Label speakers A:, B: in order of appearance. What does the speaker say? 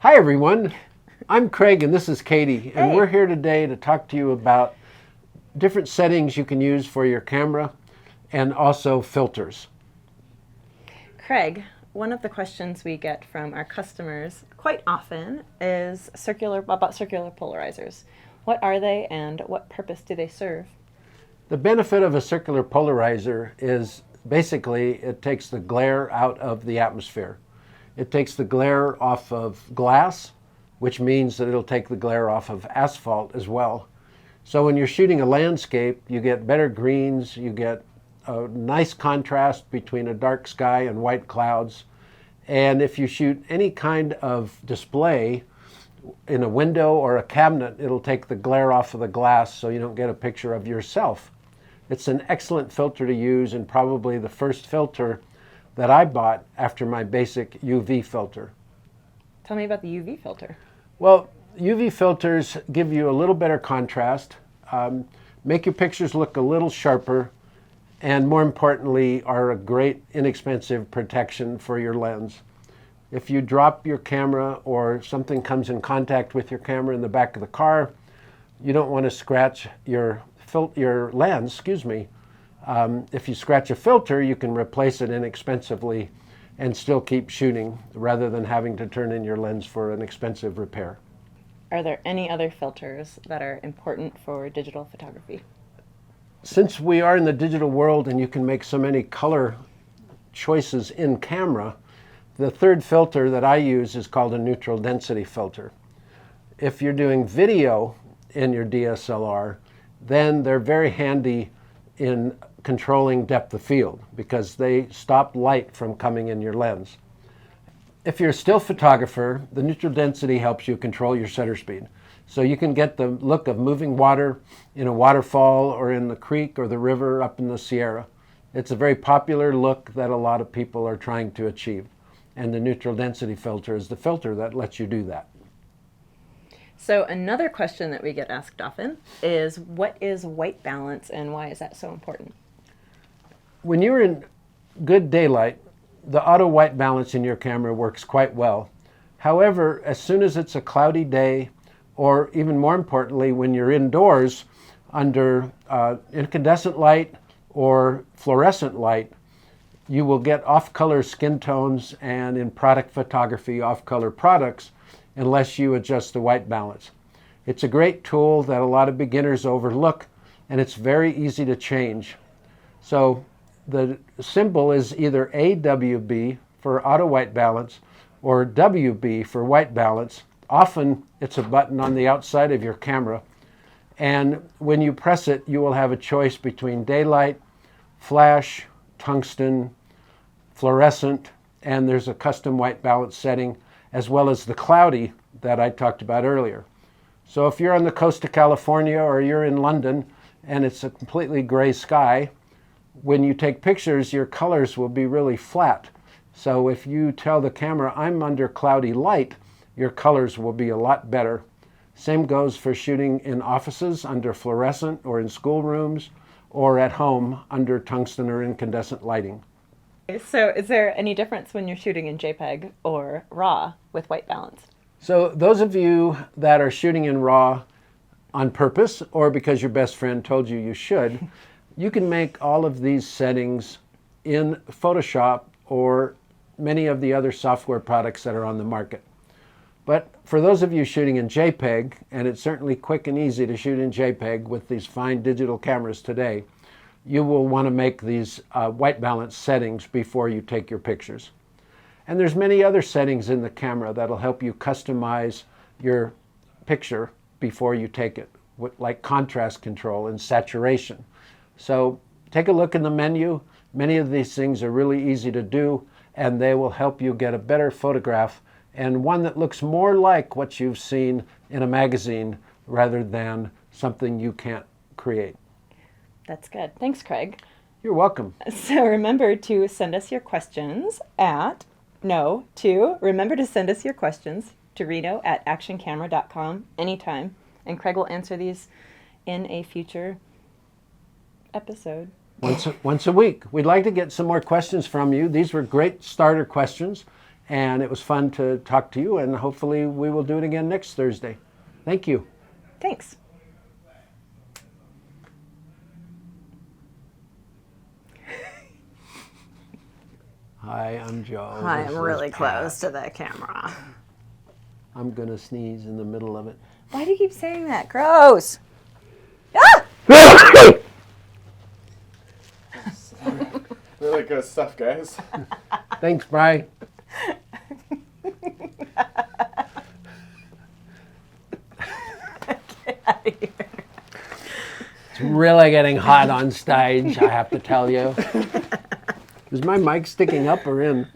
A: Hi everyone, I'm Craig and this is Katie, and
B: Hey.
A: we're here today to talk to you about different settings you can use for your camera and also filters.
B: Craig, one of the questions we get from our customers quite often is about circular polarizers. What are they and what purpose do they serve?
A: The benefit of a circular polarizer is basically it takes the glare out of the atmosphere. It takes the glare off of glass, which means that it'll take the glare off of asphalt as well. So when you're shooting a landscape, you get better greens, you get a nice contrast between a dark sky and white clouds. And if you shoot any kind of display in a window or a cabinet, it'll take the glare off of the glass so you don't get a picture of yourself. It's an excellent filter to use, and probably the first filter that I bought after my basic UV filter.
B: Tell me about the UV filter.
A: Well, UV filters give you a little better contrast, make your pictures look a little sharper, and more importantly, are a great inexpensive protection for your lens. If you drop your camera or something comes in contact with your camera in the back of the car, you don't want to scratch your lens, if you scratch a filter, you can replace it inexpensively and still keep shooting rather than having to turn in your lens for an expensive repair.
B: Are there any other filters that are important for digital photography?
A: Since we are in the digital world and you can make so many color choices in camera, the third filter that I use is called a neutral density filter. If you're doing video in your DSLR, then they're very handy in controlling depth of field because they stop light from coming in your lens. If you're a still photographer, the neutral density helps you control your shutter speed. So you can get the look of moving water in a waterfall or in the creek or the river up in the Sierra. It's a very popular look that a lot of people are trying to achieve. And the neutral density filter is the filter that lets you do that.
B: So another question that we get asked often is, what is white balance and why is that so important?
A: When you're in good daylight, the auto white balance in your camera works quite well. However, as soon as it's a cloudy day, or even more importantly, when you're indoors under incandescent light or fluorescent light, you will get off-color skin tones and in product photography, off-color products, unless you adjust the white balance. It's a great tool that a lot of beginners overlook, and it's very easy to change. So the symbol is either AWB for auto white balance or WB for white balance. Often it's a button on the outside of your camera, and when you press it, you will have a choice between daylight, flash, tungsten, fluorescent, and there's a custom white balance setting, as well as the cloudy that I talked about earlier. So if you're on the coast of California or you're in London and it's a completely gray sky, when you take pictures, your colors will be really flat. So if you tell the camera, I'm under cloudy light, your colors will be a lot better. Same goes for shooting in offices under fluorescent or in schoolrooms or at home under tungsten or incandescent lighting.
B: So is there any difference when you're shooting in JPEG or RAW with white balance?
A: So those of you that are shooting in RAW on purpose or because your best friend told you you should, you can make all of these settings in Photoshop or many of the other software products that are on the market. But for those of you shooting in JPEG, and it's certainly quick and easy to shoot in JPEG with these fine digital cameras today, you will want to make these white balance settings before you take your pictures. And there's many other settings in the camera that'll help you customize your picture before you take it, like contrast control and saturation. So take a look in the menu. Many of these things are really easy to do, and they will help you get a better photograph and one that looks more like what you've seen in a magazine rather than something you can't create.
B: That's good. Thanks, Craig.
A: You're welcome.
B: So remember to send us your questions remember to send us your questions to Reno@actioncamera.com anytime, and Craig will answer these in a future episode.
A: Once a week. We'd like to get some more questions from you. These were great starter questions, And it was fun to talk to you, and hopefully we will do it again next Thursday. Thank you.
B: Thanks.
A: Hi, I'm Joe.
B: I
A: This
B: am
A: is
B: really
A: Pat.
B: close to the camera.
A: I'm going to sneeze in the middle of it.
B: Why do you keep saying that? Gross.
C: Really good stuff, guys.
A: Thanks, Bri.
B: Get out of here.
A: It's really getting hot on stage, I have to tell you. Is my mic sticking up or in?